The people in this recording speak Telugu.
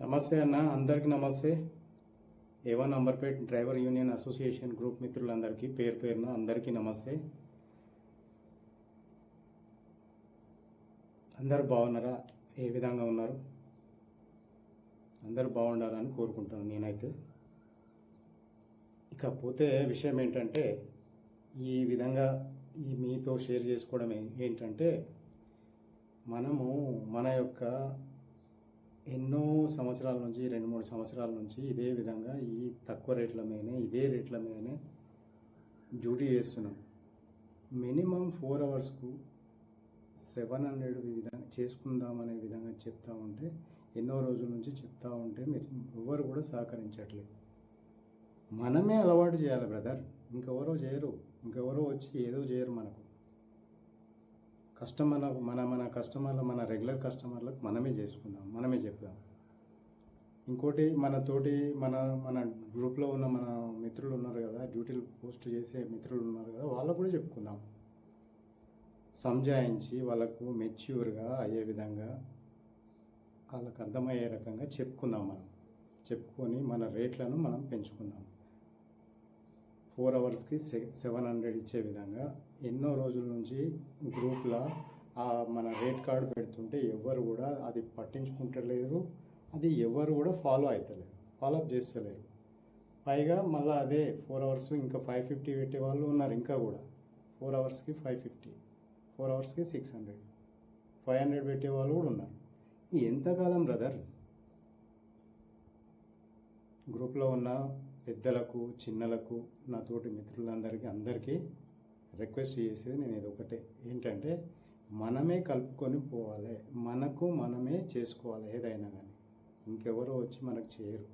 నమస్తే అన్న, అందరికీ నమస్తే. ఏవన్ నంబర్పేట్ డ్రైవర్ యూనియన్ అసోసియేషన్ గ్రూప్ మిత్రులందరికీ పేరు పేరున అందరికీ నమస్తే. అందరు బాగున్నారా? ఏ విధంగా ఉన్నారు? అందరు బాగుండాలని కోరుకుంటాను నేనైతే. ఇకపోతే విషయం ఏంటంటే, ఈ విధంగా మీతో షేర్ చేసుకోవడం ఏంటంటే, మనము మన యొక్క ఎన్నో సంవత్సరాల నుంచి 2-3 సంవత్సరాల నుంచి ఇదే విధంగా ఈ తక్కువ రేట్ల మీదనే ఇదే రేట్ల మీదనే డ్యూటీ చేస్తున్నాం. మినిమం 4 అవర్స్కు 700 విధంగా చేసుకుందామనే విధంగా చెప్తా ఉంటే, ఎన్నో రోజుల నుంచి చెప్తా ఉంటే మీరు ఎవరు కూడా సహకరించట్లేదు. మనమే అలవాటు చేయాలి బ్రదర్, ఇంకెవరో చేయరు. ఇంకెవరో వచ్చి ఏదో చేయరు. మనకు మన కస్టమర్లు, మన రెగ్యులర్ కస్టమర్లకు మనమే చేసుకుందాం, మనమే చెప్దాం. ఇంకోటి మన గ్రూప్లో ఉన్న మన మిత్రులు ఉన్నారు కదా, డ్యూటీలు పోస్ట్ చేసే మిత్రులు ఉన్నారు కదా, వాళ్ళకు కూడా చెప్పుకుందాం. సంజాయించి వాళ్ళకు మెచ్యూర్గా అయ్యే విధంగా వాళ్ళకు అర్థమయ్యే రకంగా చెప్పుకుందాం. చెప్పుకొని మన రేట్లను మనం పెంచుకుందాం. 4 అవర్స్కి 700 ఇచ్చే విధంగా ఎన్నో రోజుల నుంచి గ్రూప్లో మన రేట్ కార్డు పెడుతుంటే ఎవరు కూడా అది పట్టించుకుంటలేరు. అది ఎవరు కూడా ఫాలో అప్ చేస్తలేరు. పైగా మళ్ళీ అదే 4 అవర్స్ ఇంకా 550 పెట్టే వాళ్ళు ఉన్నారు. ఇంకా కూడా 4 అవర్స్కి 550, 4 అవర్స్కి 600, 500 పెట్టే వాళ్ళు కూడా ఉన్నారు. ఎంతకాలం బ్రదర్? గ్రూప్లో ఉన్న పెద్దలకు, చిన్నలకు, నా తోటి అందరికీ రిక్వెస్ట్ చేసేది నేను ఇది ఒకటే, ఏంటంటే మనమే కలుపుకొని పోవాలి, మనకు మనమే చేసుకోవాలి ఏదైనా కానీ. ఇంకెవరో వచ్చి మనకు చేయరు.